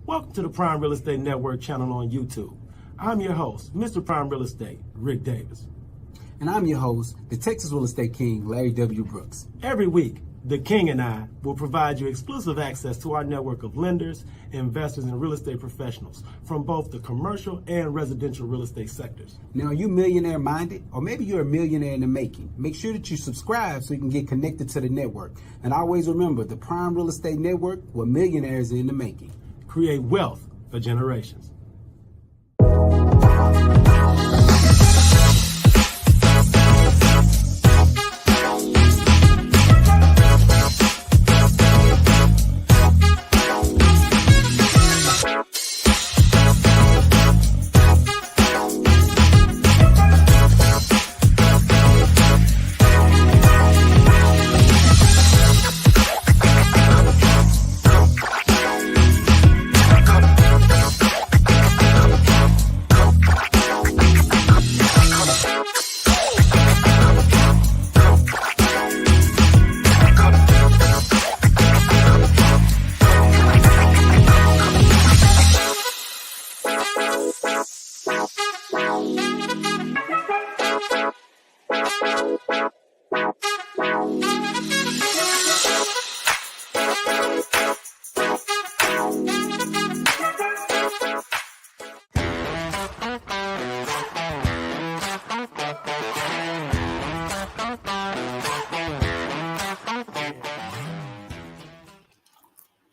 Welcome to the Prime Real Estate Network channel on YouTube. I'm your host, Mr. Prime Real Estate, Ric Davis. And I'm your host, the Texas Real Estate King, LarryWBrooks. Every week, the King and I will provide you exclusive access to our network of lenders, investors, and real estate professionals from both the commercial and residential real estate sectors. Now, are you millionaire minded? Or maybe you're a millionaire in the making. Make sure that you subscribe so you can get connected to the network. And always remember, the Prime Real Estate Network, where millionaires are in the making. Create wealth for generations.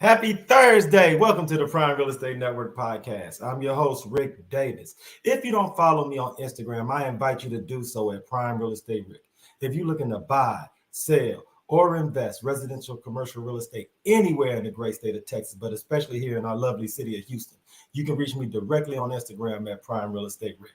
Happy Thursday. Welcome to the Prime Real Estate Network podcast. I'm your host, Ric Davis. If you don't follow me on Instagram, I invite you to do so at Prime Real Estate Ric. If you're looking to buy, sell, or invest residential commercial real estate anywhere in the great state of Texas, but especially here in our lovely city of Houston, you can reach me directly on Instagram at Prime Real Estate Ric.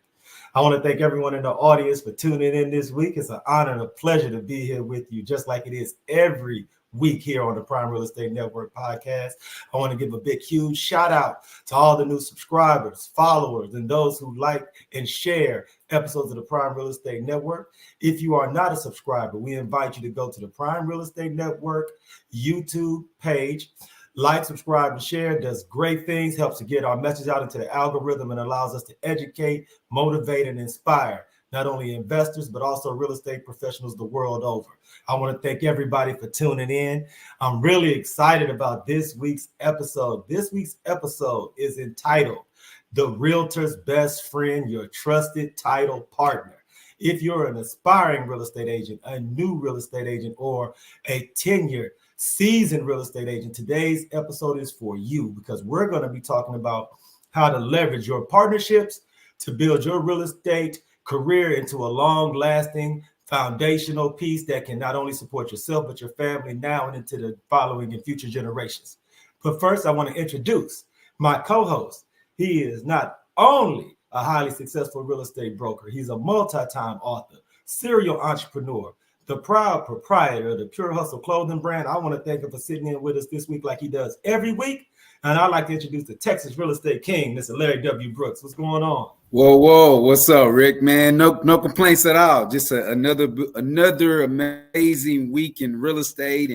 I want to thank everyone in the audience for tuning in this week. It's an honor and a pleasure to be here with you, just like it is every week here on the Prime Real Estate Network podcast. I want to give a big, huge shout out to all the new subscribers, followers, and those who like and share episodes of the Prime Real Estate Network. If you are not a subscriber, we invite you to go to the Prime Real Estate Network YouTube page. Like, subscribe, and share. Does great things, helps to get our message out into the algorithm, and allows us to educate, motivate, and inspire not only investors, but also real estate professionals the world over. I want to thank everybody for tuning in. I'm really excited about this week's episode. This week's episode is entitled, The Realtor's Best Friend, Your Trusted Title Partner. If you're an aspiring real estate agent, a new real estate agent, or a tenured, seasoned real estate agent, today's episode is for you, because we're going to be talking about how to leverage your partnerships to build your real estate career into a long-lasting foundational piece that can not only support yourself, but your family now and into the following and future generations. But first, I want to introduce my co-host. He is not only a highly successful real estate broker, he's a multi-time author, serial entrepreneur, the proud proprietor of the Pure Hustle clothing brand. I want to thank him for sitting in with us this week like he does every week. And I'd like to introduce the Texas Real Estate King, Mr. LarryWBrooks. What's going on? Whoa. What's up, Rick, man? No complaints at all. Just another amazing week in real estate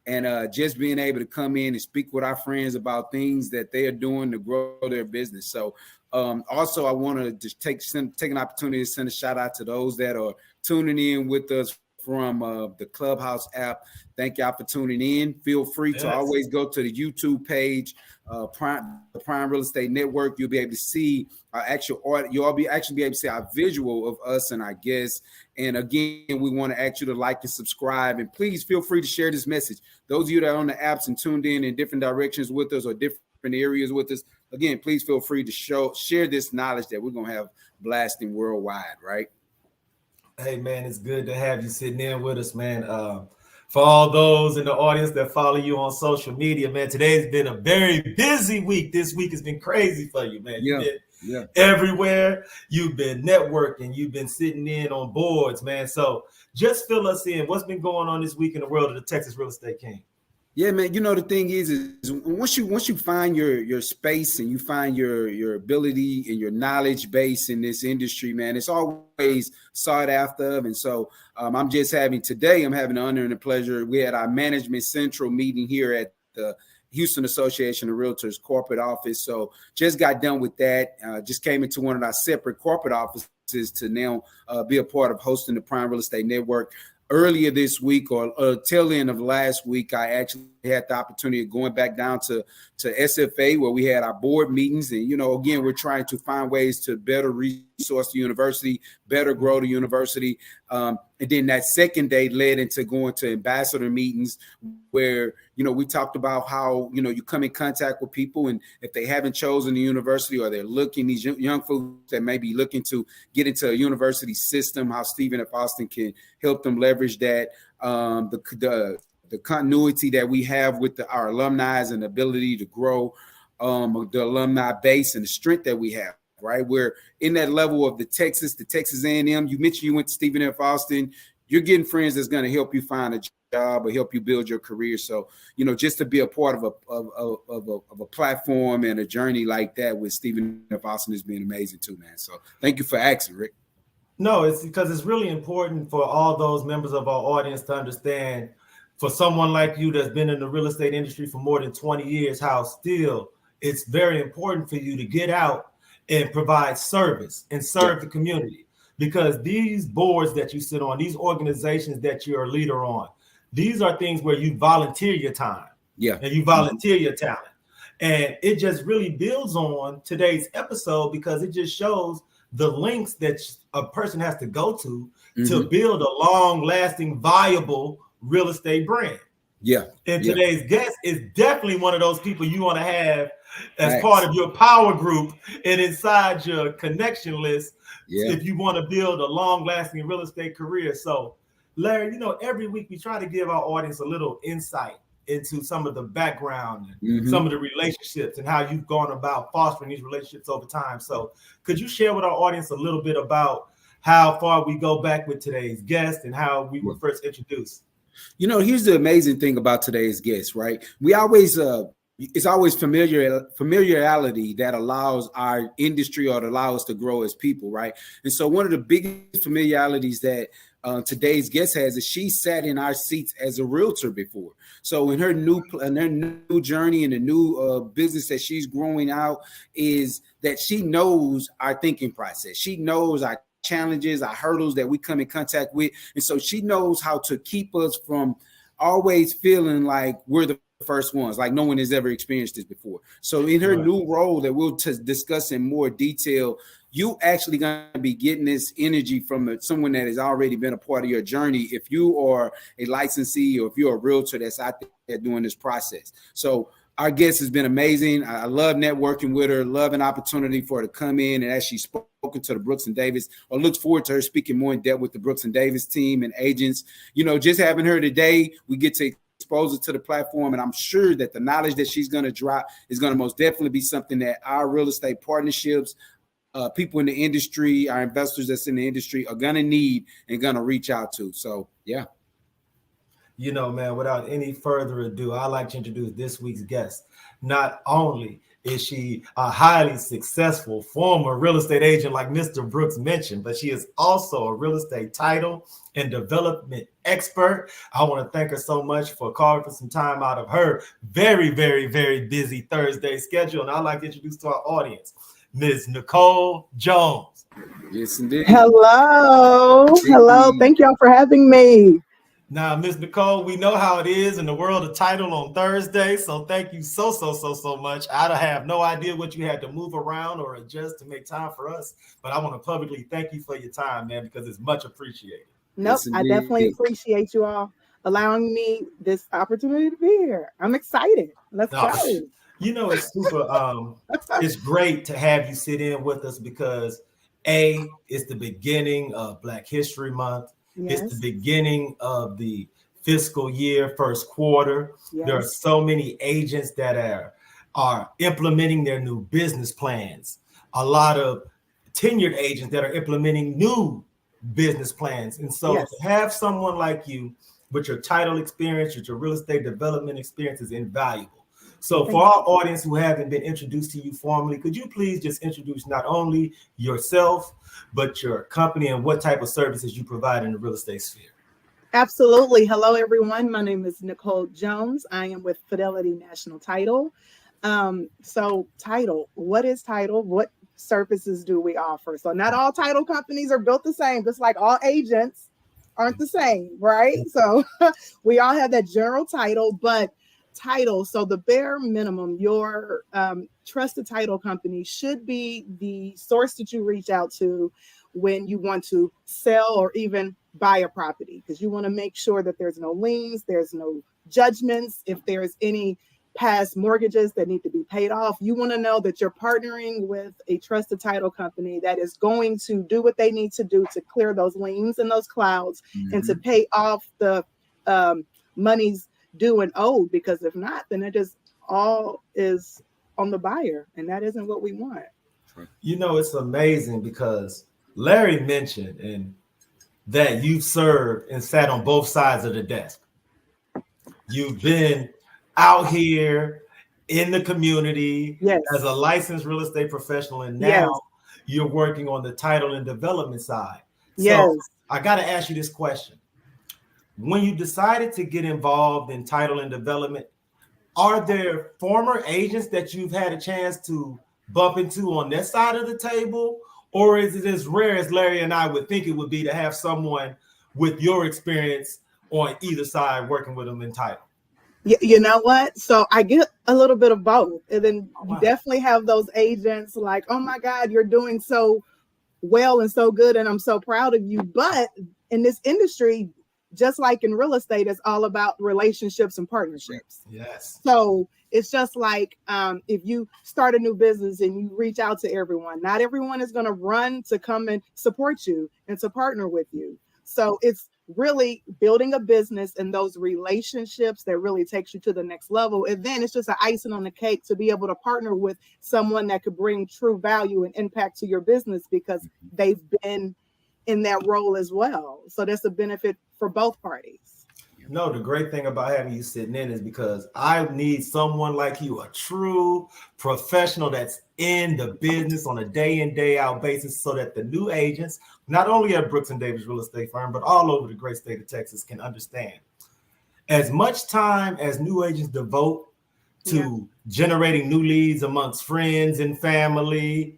and just being able to come in and speak with our friends about things that they are doing to grow their business. So also, I want to just take an opportunity to send a shout out to those that are tuning in with us from the Clubhouse app. Thank y'all for tuning in. Feel free to always go to the YouTube page, the Prime Real Estate Network. You'll be able to see our actual audio. You'll actually be able to see our visual of us and our guests. And again, we want to ask you to like and subscribe. And please feel free to share this message. Those of you that are on the apps and tuned in different directions with us or different areas with us, again, please feel free to share this knowledge that we're going to have blasting worldwide, right? Hey, man, it's good to have you sitting in with us, man. For all those in the audience that follow you on social media, man, today's been a very busy week. This week has been crazy for you, man. You've been everywhere. You've been networking. You've been sitting in on boards, man. So just fill us in. What's been going on this week in the world of the Texas Real Estate King? Yeah, man. You know, the thing is once you find your space and you find your ability and your knowledge base in this industry, man, it's always sought after. And so I'm having the honor and the pleasure. We had our management central meeting here at the Houston Association of Realtors corporate office. So just got done with that. Just came into one of our separate corporate offices to now be a part of hosting the Prime Real Estate Network. Earlier this week or tail end of last week, I actually had the opportunity of going back down to SFA where we had our board meetings. And, again, we're trying to find ways to better resource the university, better grow the university. And then that second day led into going to ambassador meetings where, we talked about how, you come in contact with people, and if they haven't chosen the university or they're looking, these young folks that may be looking to get into a university system, how Stephen F. Austin can help them leverage that, the continuity that we have with our alumni and the ability to grow the alumni base and the strength that we have. Right, we're in that level of the Texas A&M. You mentioned you went to Stephen F. Austin. You're getting friends that's going to help you find a job or help you build your career. So, just to be a part of a platform and a journey like that with Stephen F. Austin has been amazing too, man. So, thank you for asking, Rick. No, it's because it's really important for all those members of our audience to understand. For someone like you that's been in the real estate industry for more than 20 years, how still it's very important for you to get out and provide service and serve the community, because these boards that you sit on, these organizations that you're a leader on, these are things where you volunteer your time and you volunteer your talent. And it just really builds on today's episode because it just shows the links that a person has to go to build a long-lasting, viable real estate brand. And today's guest is definitely one of those people you want to have as part of your power group and inside your connection list if you want to build a long-lasting real estate career. So, Larry, every week we try to give our audience a little insight into some of the background and some of the relationships and how you've gone about fostering these relationships over time. So could you share with our audience a little bit about how far we go back with today's guest and how we were first introduced? Here's the amazing thing about today's guest, right? We always it's always familiarity that allows our industry or to allow us to grow as people, right? And so one of the biggest familiarities that today's guest has is she sat in our seats as a realtor before. So in her new journey and the new business that she's growing out is that she knows our thinking process. She knows our challenges, our hurdles that we come in contact with. And so she knows how to keep us from always feeling like we're the first ones, like no one has ever experienced this before. So in her new role that we'll discuss in more detail, you actually going to be getting this energy from someone that has already been a part of your journey if you are a licensee or if you're a realtor that's out there doing this process. So our guest has been amazing. I love networking with her, love an opportunity for her to come in and actually spoken to the Brooks and Davis, or look forward to her speaking more in depth with the Brooks and Davis team and agents. Just having her today, we get to expose her to the platform, and I'm sure that the knowledge that she's going to drop is going to most definitely be something that our real estate partnerships, people in the industry, our investors that's in the industry are going to need and going to reach out to. So, yeah. Man, without any further ado, I'd like to introduce this week's guest. Not only is she a highly successful former real estate agent, like Mr. Brooks mentioned, but she is also a real estate title and development expert. I want to thank her so much for carving for some time out of her very, very, very busy Thursday schedule. And I'd like to introduce to our audience, Ms. Nicole Jones. Yes, indeed. Hello. Thank y'all for having me. Now, Ms. Nicole, we know how it is in the world of title on Thursday, so thank you so much. I have no idea what you had to move around or adjust to make time for us, but I want to publicly thank you for your time, man, because it's much appreciated. Nope, I definitely appreciate you all allowing me this opportunity to be here. I'm excited. Let's go. It's super, it's great to have you sit in with us because it's the beginning of Black History Month. Yes. It's the beginning of the fiscal year, first quarter. Yes. There are so many agents that are implementing their new business plans. A lot of tenured agents that are implementing new business plans. And so to have someone like you with your title experience, with your real estate development experience is invaluable. So for our audience who haven't been introduced to you formally, could you please just introduce not only yourself, but your company and what type of services you provide in the real estate sphere? Absolutely. Hello, everyone. My name is Nicole Jones. I am with Fidelity National Title. So title, what is title? What services do we offer? So not all title companies are built the same, just like all agents aren't the same, right? So we all have that general title, but title, so the bare minimum, your trusted title company should be the source that you reach out to when you want to sell or even buy a property, because you want to make sure that there's no liens, there's no judgments. If there's any past mortgages that need to be paid off, you want to know that you're partnering with a trusted title company that is going to do what they need to do to clear those liens and those clouds and to pay off the monies due and owed, because if not, then it just all is on the buyer, and that isn't what we want. You know, it's amazing because Larry mentioned and that you've served and sat on both sides of the desk. You've been out here in the community as a licensed real estate professional, and now you're working on the title and development side. So I got to ask you this question. When you decided to get involved in title and development, are there former agents that you've had a chance to bump into on that side of the table? Or is it as rare as Larry and I would think it would be to have someone with your experience on either side working with them in title? You know what? So I get a little bit of both. And then you definitely have those agents like, oh my God, you're doing so well and so good, and I'm so proud of you. But in this industry, just like in real estate, it's all about relationships and partnerships. Yes. So it's just like if you start a new business and you reach out to everyone, not everyone is going to run to come and support you and to partner with you. So it's really building a business and those relationships that really takes you to the next level. And then it's just an icing on the cake to be able to partner with someone that could bring true value and impact to your business because they've been in that role as well. So that's a benefit for both parties. No, the great thing about having you sitting in is because I need someone like you, a true professional that's in the business on a day in, day out basis, so that the new agents, not only at Brooks & Davis Real Estate Firm, but all over the great state of Texas, can understand. As much time as new agents devote to generating new leads amongst friends and family,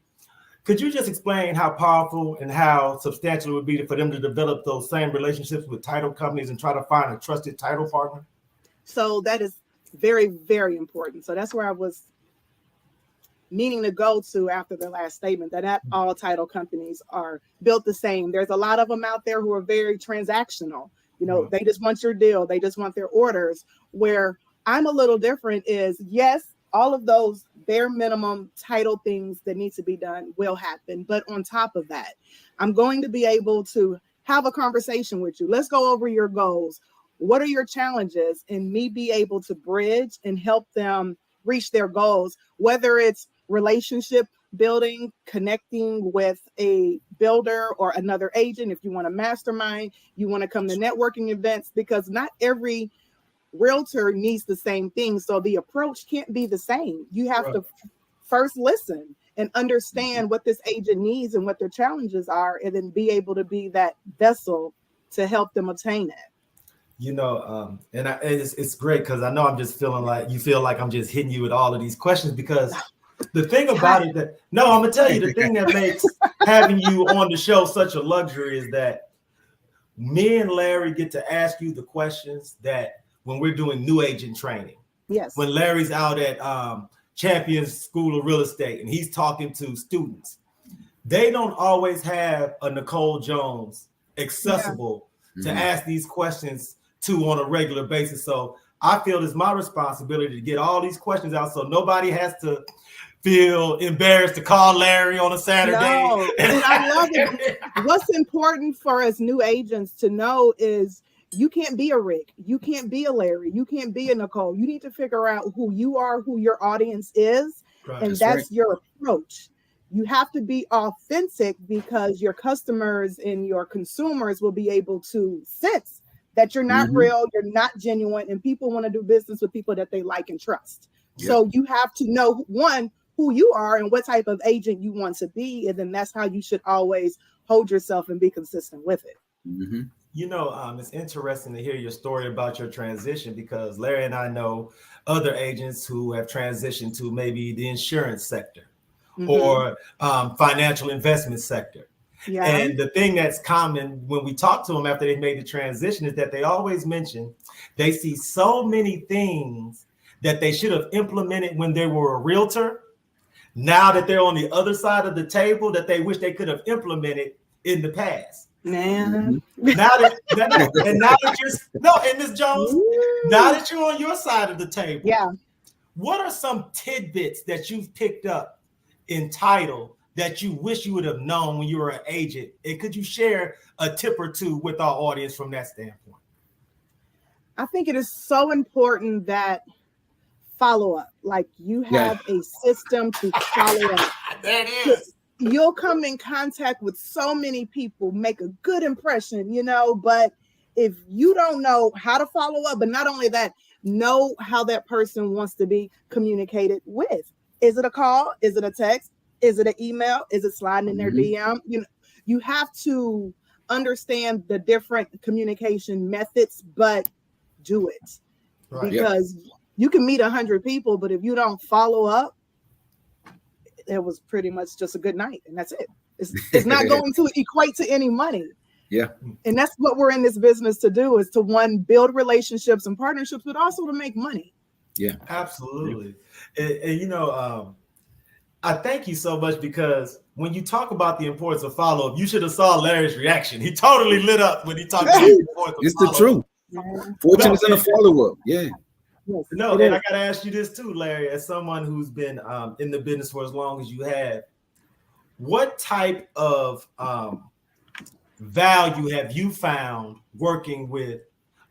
could you just explain how powerful and how substantial it would be for them to develop those same relationships with title companies and try to find a trusted title partner? So that is very, very important. So that's where I was meaning to go to after the last statement, that not all title companies are built the same. There's a lot of them out there who are very transactional. You know, they just want your deal. They just want their orders. Where I'm a little different is, yes, all of those bare minimum title things that need to be done will happen. But on top of that, I'm going to be able to have a conversation with you. Let's go over your goals. What are your challenges? And me be able to bridge and help them reach their goals, whether it's relationship building, connecting with a builder or another agent. If you want a mastermind, you want to come to networking events, because not every realtor needs the same thing. So the approach can't be the same. You have to first listen and understand what this agent needs and what their challenges are, and then be able to be that vessel to help them obtain it. You know, it's great because I know I'm just feeling like you feel like I'm just hitting you with all of these questions, because the thing about it that, no, I'm gonna tell you, the thing that makes having you on the show such a luxury is that me and Larry get to ask you the questions that when we're doing new agent training. Yes. When Larry's out at Champions School of Real Estate and he's talking to students, they don't always have a Nicole Jones accessible to ask these questions to on a regular basis. So I feel it's my responsibility to get all these questions out so nobody has to feel embarrassed to call Larry on a Saturday. No, and I love it. What's important for us new agents to know is you can't be a Rick, you can't be a Larry, you can't be a Nicole. You need to figure out who you are, who your audience is, and that's your approach. You have to be authentic, because your customers and your consumers will be able to sense that you're not real, you're not genuine, and people want to do business with people that they like and trust. So you have to know, one, who you are and what type of agent you want to be, and then that's how you should always hold yourself and be consistent with it. It's interesting to hear your story about your transition because Larry and I know other agents who have transitioned to maybe the insurance sector or financial investment sector. Yeah. And the thing that's common when we talk to them after they made the transition is that they always mention they see so many things that they should have implemented when they were a realtor. Now that they're on the other side of the table, that they wish they could have implemented in the past. Man. Now that you're Ms. Jones, now that you're on your side of the table, Yeah. what are some tidbits that you've picked up in title that you wish you would have known when you were an agent? And could you share a tip or two with our audience from that standpoint? I think it is so important that follow up, like you have a system to follow up. There it is. You'll come in contact with so many people, make a good impression, but if you don't know how to follow up, but not only that, know how that person wants to be communicated with. Is it a call? Is it a text? Is it an email? Is it sliding in their DM? You have to understand the different communication methods, but do it. Right. Because you can meet 100 people, but if you don't follow up, it was pretty much just a good night, and that's it. It's not going to equate to any money. Yeah. And that's what we're in this business to do, is to, one, build relationships and partnerships, but also to make money. Yeah, absolutely. And I thank you so much, because when you talk about the importance of follow-up, you should have saw Larry's reaction. He totally lit up when he talked about the importance of it's the truth. Fortune is in a follow-up. Yeah. Yes, no, and I got to ask you this too, Larry, as someone who's been in the business for as long as you have, what type of value have you found working with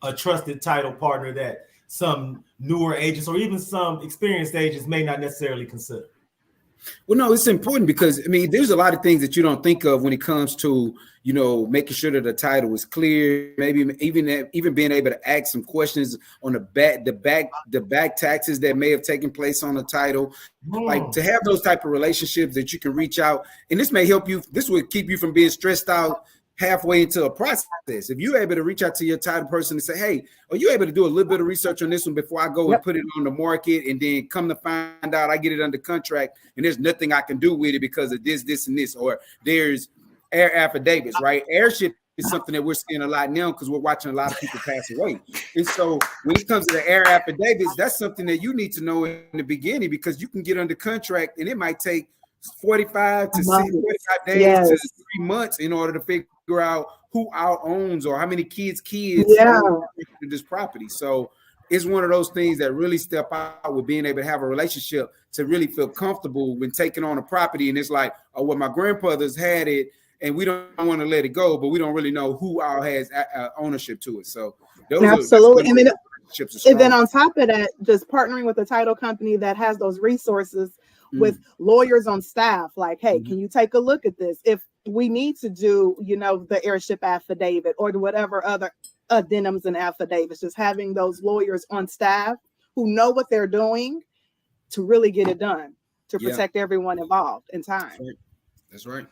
a trusted title partner that some newer agents or even some experienced agents may not necessarily consider? Well, no, it's important because, there's a lot of things that you don't think of when it comes to, making sure that the title is clear, maybe even being able to ask some questions on the back taxes that may have taken place on the title. Like, to have those type of relationships that you can reach out, and this may help you. This will keep you from being stressed out halfway into a process. If you're able to reach out to your title person and say, hey, are you able to do a little bit of research on this one before I go and put it on the market, and then come to find out I get it under contract and there's nothing I can do with it because of this, and this, or there's air affidavits, right? Airship is something that we're seeing a lot now because we're watching a lot of people pass away. And so when it comes to the air affidavits, that's something that you need to know in the beginning, because you can get under contract and it might take 45 to 45 days to 3 months in order to figure out who owns or how many kids own this property. So it's one of those things that really step out with being able to have a relationship to really feel comfortable when taking on a property. And it's like, oh, well, my grandfather's had it and we don't want to let it go, but we don't really know who all has ownership to it. So absolutely. And then on top of that, just partnering with a title company that has those resources with lawyers on staff, like, hey, can you take a look at this? If we need to do, the airship affidavit or whatever other addendums and affidavits, just having those lawyers on staff who know what they're doing to really get it done, to protect everyone involved in time. That's right.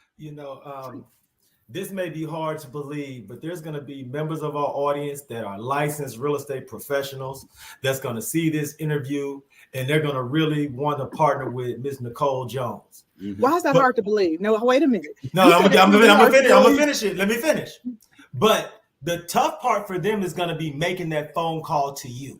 This may be hard to believe, but there's going to be members of our audience that are licensed real estate professionals that's going to see this interview, and they're going to really want to partner with Ms. Nicole Jones. Why is that hard to believe? No, wait a minute. No, I'm gonna finish it. Let me finish. But the tough part for them is going to be making that phone call to you.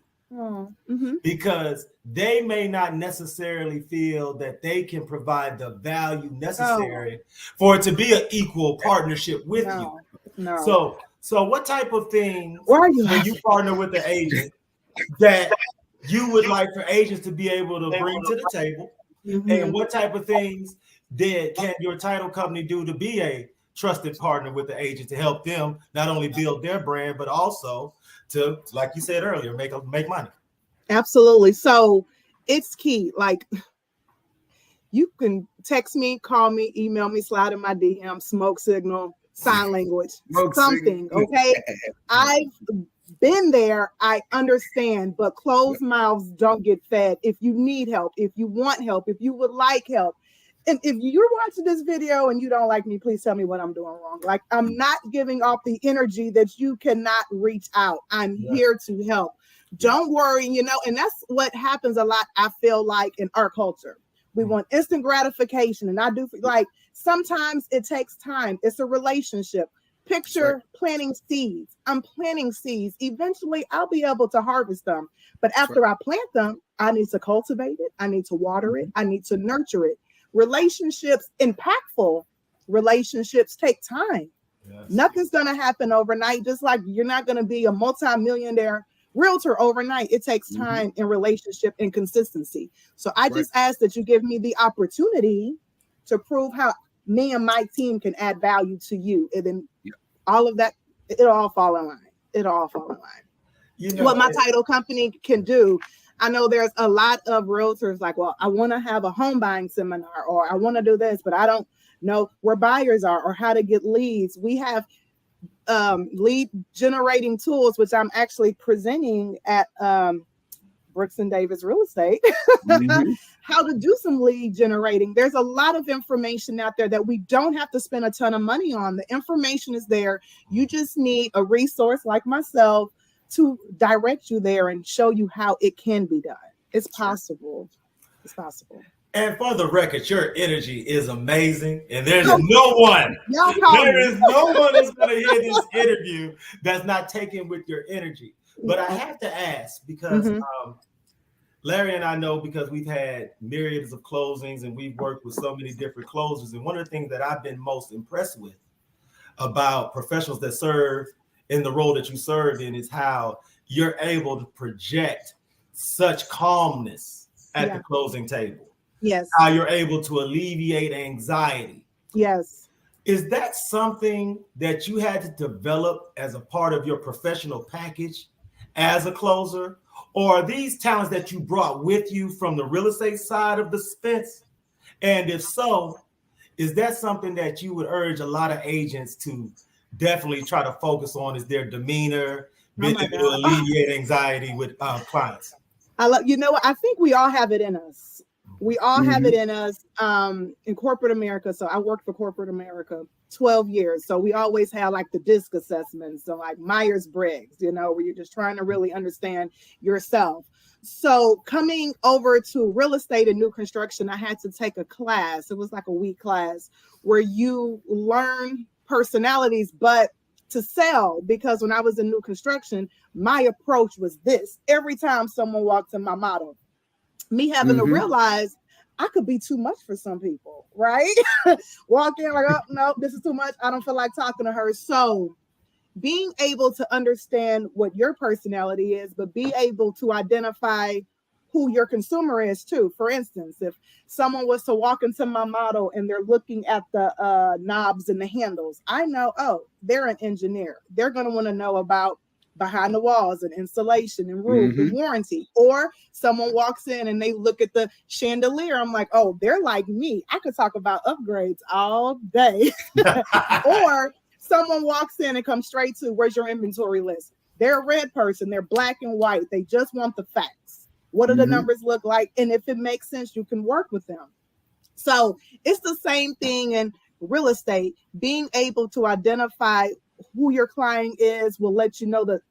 Because they may not necessarily feel that they can provide the value necessary for it to be an equal partnership with you. No. So what type of things when you partner with the agent that you would like for agents to be able to bring to the table? And what type of things can your title company do to be a trusted partner with the agent to help them not only build their brand, but also to, like you said earlier, make money? Absolutely. So it's key. Like, you can text me, call me, email me, slide in my DM, smoke signal, sign language, something. Okay. I've been there. I understand, but closed mouths don't get fed. If you need help, if you want help, if you would like help, and if you're watching this video and you don't like me, please tell me what I'm doing wrong. Like, I'm not giving off the energy that you cannot reach out. I'm here to help. Don't worry, and that's what happens a lot, I feel like, in our culture. We want instant gratification. And I do, like, sometimes it takes time. It's a relationship. Picture planting seeds. I'm planting seeds. Eventually, I'll be able to harvest them. But after I plant them, I need to cultivate it. I need to water it. I need to nurture it. Relationships, impactful relationships, take time. Yes. Nothing's going to happen overnight. Just like you're not going to be a multi-millionaire realtor overnight. It takes time in relationship and consistency. So I just ask that you give me the opportunity to prove how me and my team can add value to you. And then all of that, it'll all fall in line. It'll all fall in line. What my title company can do. I know there's a lot of realtors like, well, I want to have a home buying seminar, or I want to do this, but I don't know where buyers are or how to get leads. We have lead generating tools, which I'm actually presenting at Brooks and Davis Real Estate, how to do some lead generating. There's a lot of information out there that we don't have to spend a ton of money on. The information is there. You just need a resource like myself to direct you there and show you how it can be done. It's possible. It's possible. And for the record, your energy is amazing, and there's no one that's going to hear this interview that's not taken with your energy. But I have to ask, because Larry and I know, because we've had myriads of closings and we've worked with so many different closers. And one of the things that I've been most impressed with about professionals that serve in the role that you served in is how you're able to project such calmness at the closing table. Yes. How you're able to alleviate anxiety. Yes. Is that something that you had to develop as a part of your professional package as a closer? Or are these talents that you brought with you from the real estate side of the fence? And if so, is that something that you would urge a lot of agents to definitely try to focus on, is their demeanor, being able to alleviate anxiety with clients? I think we all have it in us. We all have it in us in corporate America. So I worked for corporate America 12 years. So we always had like the DISC assessments. So like Myers-Briggs, where you're just trying to really understand yourself. So coming over to real estate and new construction, I had to take a class. It was like a week class where you learn personalities, but to sell, because when I was in new construction, my approach was this. Every time someone walked in my model, me having to realize I could be too much for some people, right? Walk in like, oh, no, this is too much. I don't feel like talking to her. So being able to understand what your personality is, but be able to identify who your consumer is too. For instance, if someone was to walk into my model and they're looking at the knobs and the handles, I know, oh, they're an engineer. They're going to want to know about behind the walls and insulation and roof and warranty. Or someone walks in and they look at the chandelier. I'm like, oh, they're like me. I could talk about upgrades all day. Or someone walks in and comes straight to, where's your inventory list? They're a red person. They're black and white. They just want the facts. What do the numbers look like? And if it makes sense, you can work with them. So it's the same thing in real estate. Being able to identify who your client is will let you know the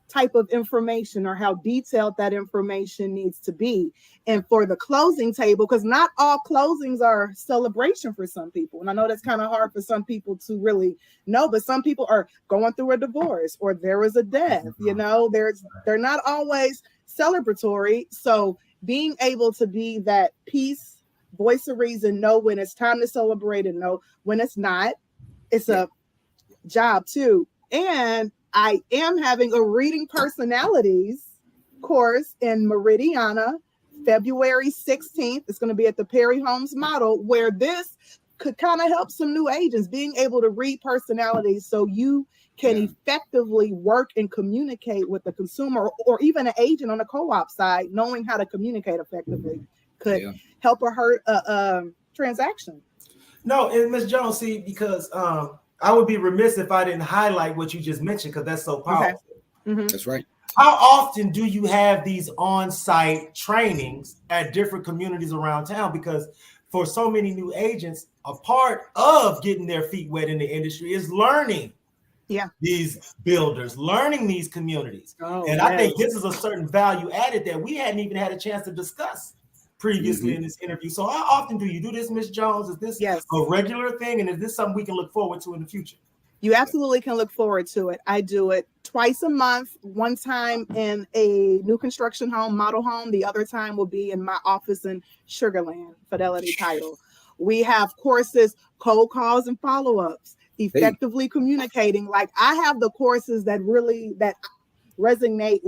type of information or how detailed that information needs to be. And for the closing table, because not all closings are celebration for some people. And I know that's kind of hard for some people to really know, but some people are going through a divorce or there was a death, they're not always celebratory. So being able to be that peace, voice of reason, know when it's time to celebrate and know when it's not. It's a job too. And I am having a reading personalities course in Meridiana, February 16th. It's going to be at the Perry Homes Model, where this could kind of help some new agents being able to read personalities so you can effectively work and communicate with the consumer, or even an agent on the co-op side. Knowing how to communicate effectively could help or hurt a transaction. No, and Ms. Jones, see, because I would be remiss if I didn't highlight what you just mentioned, because that's so powerful. Okay. That's right. How often do you have these on-site trainings at different communities around town? Because for so many new agents, a part of getting their feet wet in the industry is learning these builders, learning these communities. And I think this is a certain value added that we hadn't even had a chance to discuss previously in this interview. So how often do you do this, Ms. Jones? Is this a regular thing? And is this something we can look forward to in the future? You absolutely can look forward to it. I do it twice a month, one time in a new construction home, model home. The other time will be in my office in Sugarland, Fidelity Title. We have courses, cold calls and follow-ups, effectively communicating. Like I have the courses that resonate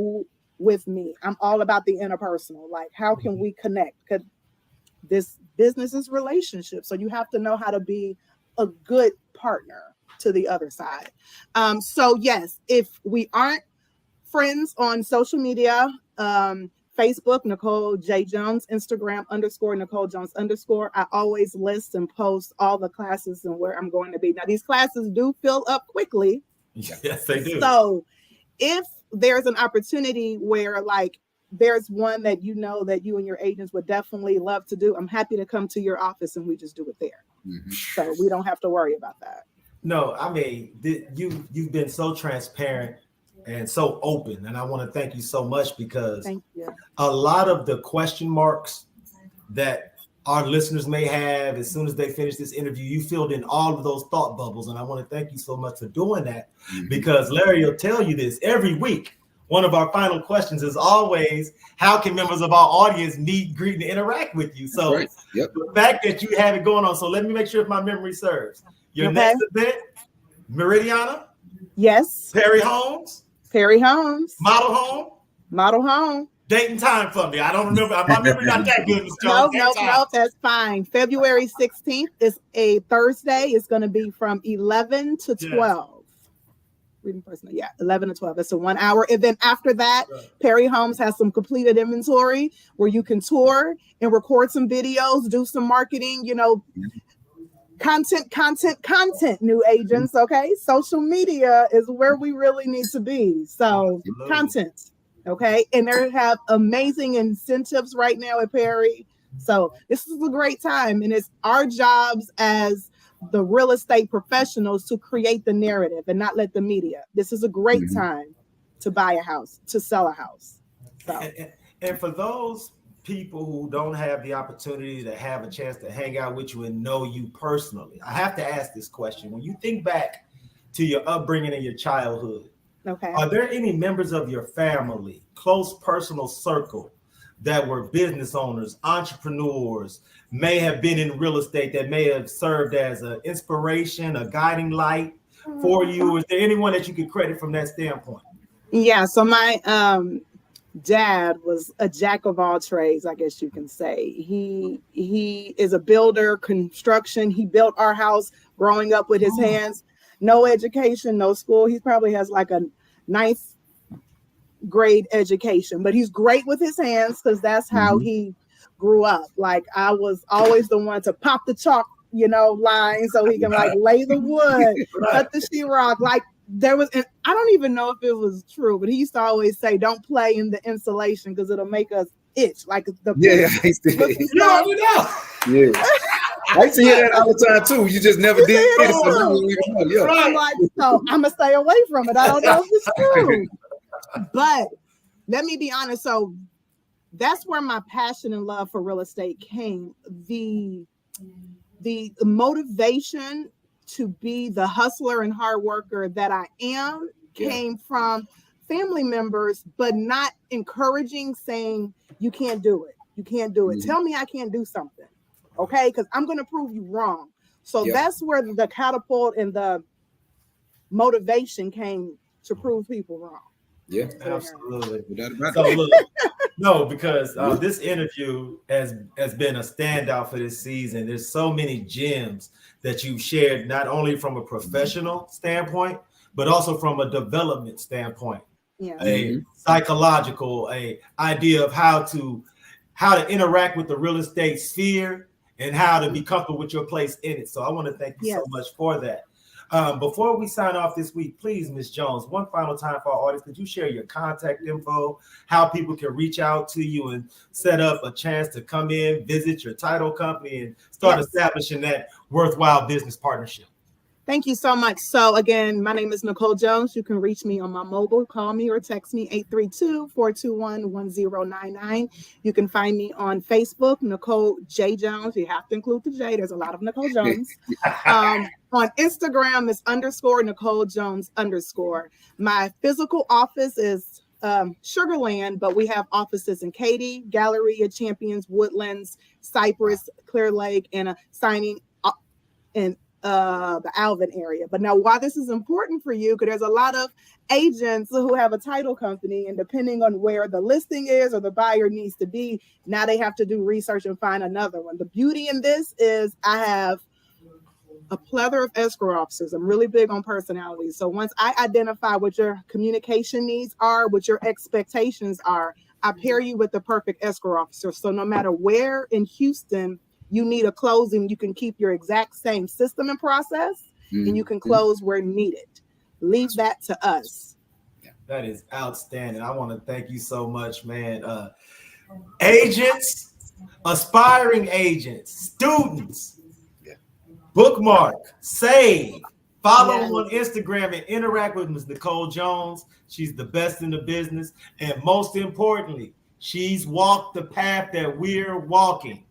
with me. I'm all about the interpersonal. Like how can we connect? Because this business is relationships. So you have to know how to be a good partner to the other side. So yes, if we aren't friends on social media, Facebook, Nicole J. Jones, Instagram _Nicole Jones _. I always list and post all the classes and where I'm going to be. Now these classes do fill up quickly. Yes, they do. So if there's an opportunity where like there's one that you know that you and your agents would definitely love to do, I'm happy to come to your office and we just do it there. So we don't have to worry about that. No, I mean, you've been so transparent and so open, and I want to thank you so much because a lot of the question marks that our listeners may have as soon as they finish this interview, you filled in all of those thought bubbles, and I want to thank you so much for doing that because Larry will tell you this every week. One of our final questions is always, how can members of our audience meet, greet, and interact with you? So the fact that you have it going on, so let me make sure if my memory serves. Your next event, Meridiana? Yes. Perry Homes? Perry Homes. Model Home? Model Home. Date and time for me. I don't remember. My memory not that good, Ms. Jones. No, that's fine. February 16th is a Thursday. It's going to be from 11 to 12. Reading personal. 11 to 12. It's a 1 hour event. After that, Perry Homes has some completed inventory where you can tour and record some videos, do some marketing, content, new agents. Okay. Social media is where we really need to be. So content. Okay. And they have amazing incentives right now at Perry. So this is a great time. And it's our jobs as the real estate professionals to create the narrative and not let the media. This is a great time to buy a house, to sell a house. So. And for those people who don't have the opportunity to have a chance to hang out with you and know you personally, I have to ask this question. When you think back to your upbringing and your childhood, are there any members of your family, close personal circle, that were business owners, entrepreneurs, may have been in real estate that may have served as an inspiration, a guiding light for you? Is there anyone that you could credit from that standpoint? Yeah, so my dad was a jack of all trades, I guess you can say. He is a builder, construction. He built our house growing up with his hands. No education, no school. He probably has like a 9th grade education, but he's great with his hands because that's how he grew up. Like I was always the one to pop the chalk, line so he can like lay the wood, cut the sheetrock. Like there was, and I don't even know if it was true, but he used to always say, "Don't play in the insulation because it'll make us itch." Like the I used to, I used to hear that all the time too. You just never did it. I'm like, so I'm gonna stay away from it. I don't know if it's true. But let me be honest. So that's where my passion and love for real estate came. The motivation to be the hustler and hard worker that I am came from family members, but not encouraging, saying, you can't do it. You can't do it. Tell me I can't do something. Okay. Because I'm going to prove you wrong. So that's where the catapult and the motivation came to prove people wrong. Yeah, absolutely. No, because this interview has been a standout for this season. There's so many gems that you've shared, not only from a professional standpoint, but also from a development standpoint. A psychological, a idea of how to interact with the real estate sphere and how to be comfortable with your place in it. So I want to thank you so much for that. Before we sign off this week, please, Ms. Jones, one final time for our audience, could you share your contact info, how people can reach out to you and set up a chance to come in, visit your title company, and start establishing that worthwhile business partnership? Thank you so much. So again, my name is Nicole Jones. You can reach me on my mobile. Call me or text me 832-421-1099. You can find me on Facebook, Nicole J. Jones. You have to include the J. There's a lot of Nicole Jones. On Instagram is _Nicole Jones _. My physical office is Sugarland, but we have offices in Katy, Galleria, Champions, Woodlands, Cypress, Clear Lake, and a signing in the Alvin area. But now, why this is important for you, because there's a lot of agents who have a title company, and depending on where the listing is or the buyer needs to be, now they have to do research and find another one. The beauty in this is I have a plethora of escrow officers. I'm really big on personality. So once I identify what your communication needs are, what your expectations are, I pair you with the perfect escrow officer. So no matter where in Houston you need a closing, you can keep your exact same system and process, and you can close where needed. Leave that to us. That is outstanding. I want to thank you so much, man. Agents, aspiring agents, students, bookmark, save, follow on Instagram, and interact with Ms. Nicole Jones. She's the best in the business. And most importantly, she's walked the path that we're walking.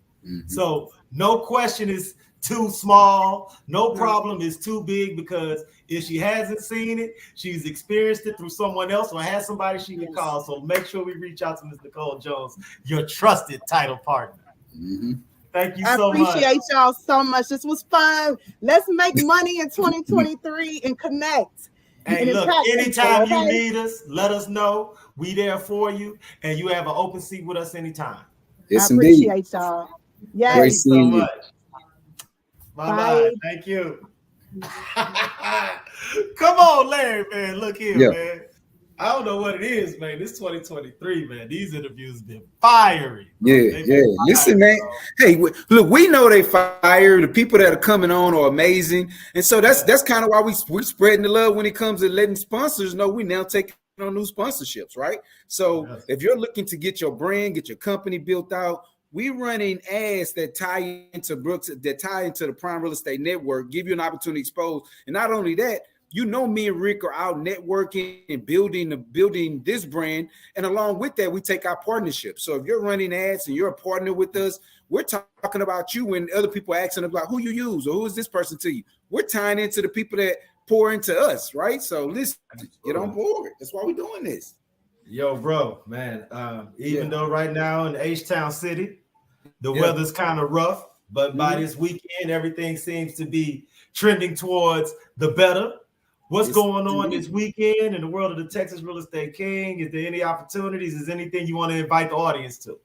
So no question is too small. No problem is too big, because if she hasn't seen it, she's experienced it through someone else or has somebody she can call. So make sure we reach out to Ms. Nicole Jones, your trusted title partner. Thank you so much. I appreciate y'all so much. This was fun. Let's make money in 2023 and connect. Hey, look, anytime you need us, let us know. We there for you, and you have an open seat with us anytime. Yes, I appreciate y'all. Yes. Thank you so much. Bye-bye. Thank you. Come on, Larry, man. Look here, man. I don't know what it is, man. This 2023, man. These interviews been fiery. Listen, man. Hey, look, we know they fire. The people that are coming on are amazing, and so that's kind of why we're spreading the love when it comes to letting sponsors know we now taking on new sponsorships, right? So if you're looking to get your brand, get your company built out, we running ads that tie into Brooks, that tie into the Prime Real Estate Network, give you an opportunity to expose. And not only that, you know, me and Rick are out networking and building this brand. And along with that, we take our partnership. So if you're running ads and you're a partner with us, we're talking about you when other people are asking about who you use or who is this person to you. We're tying into the people that pour into us, right? So listen, get on board. That's why we're doing this. Yo, bro, man. Even though right now in H-Town City, the weather's kind of rough, but by this weekend, everything seems to be trending towards the better. What's going on this weekend in the world of the Texas Real Estate King? Is there any opportunities? Is there anything you want to invite the audience to?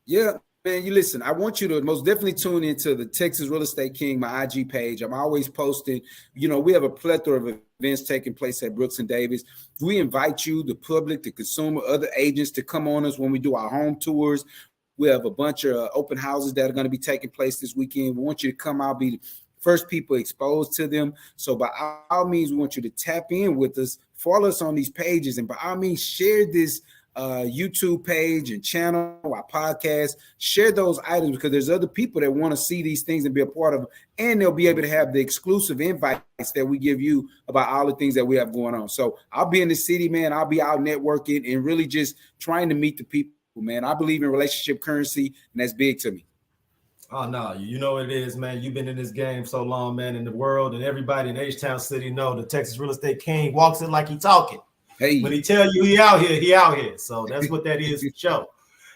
Yeah, man, you listen, I want you to most definitely tune into the Texas Real Estate King, my IG page. I'm always posting. You know, we have a plethora of events taking place at Brooks and Davis. We invite you, the public, the consumer, other agents to come on us when we do our home tours. We have a bunch of open houses that are going to be taking place this weekend. We want you to come out, be the first people exposed to them. So by all means, we want you to tap in with us, follow us on these pages, and by all means, share this YouTube page and channel, our podcast. Share those items, because there's other people that want to see these things and be a part of them, and they'll be able to have the exclusive invites that we give you about all the things that we have going on. So I'll be in the city, man. I'll be out networking and really just trying to meet the people. Man, I believe in relationship currency, and that's big to me. Oh, no, you know what it is, man. You've been in this game so long, man, in the world, and everybody in H-Town City know the Texas Real Estate King walks it like he talking. Hey, when he tell you he out here, he out here. So that's what that is for sure.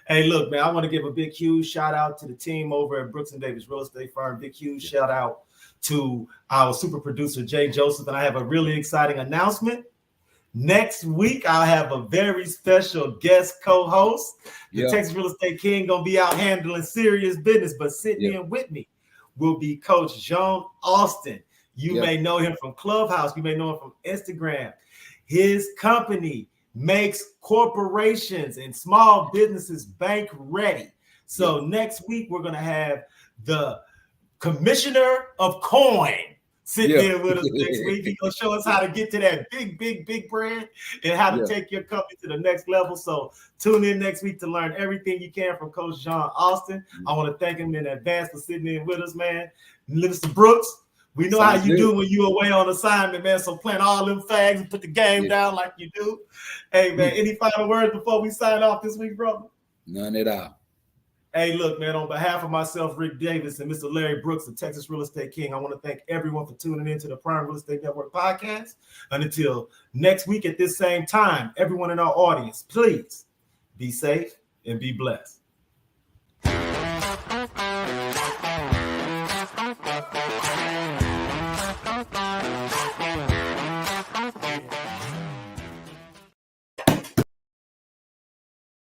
Hey, look, man, I want to give a big, huge shout out to the team over at Brooks and Davis Real Estate Firm. Big, huge shout out to our super producer, Jay Joseph. And I have a really exciting announcement. Next week, I'll have a very special guest co-host. The Texas Real Estate King gonna be out handling serious business, but sitting in with me will be Coach John Austin. You may know him from Clubhouse. You may know him from Instagram. His company makes corporations and small businesses bank ready. So next week, we're gonna have the commissioner of coin. sitting in with us next week. He's going to show us how to get to that big bread and how to take your company to the next level. So tune in next week to learn everything you can from Coach John Austin. I want to thank him in advance for sitting in with us, man. Mr. Brooks, we know how you do when you away on assignment, man. So plant all them fags and put the game down like you do. Hey, man, any final words before we sign off this week, brother? None at all. Hey, look, man, on behalf of myself, Ric Davis, and Mr. Larry Brooks, the Texas Real Estate King, I want to thank everyone for tuning in to the Prime Real Estate Network podcast. And until next week at this same time, everyone in our audience, please be safe and be blessed.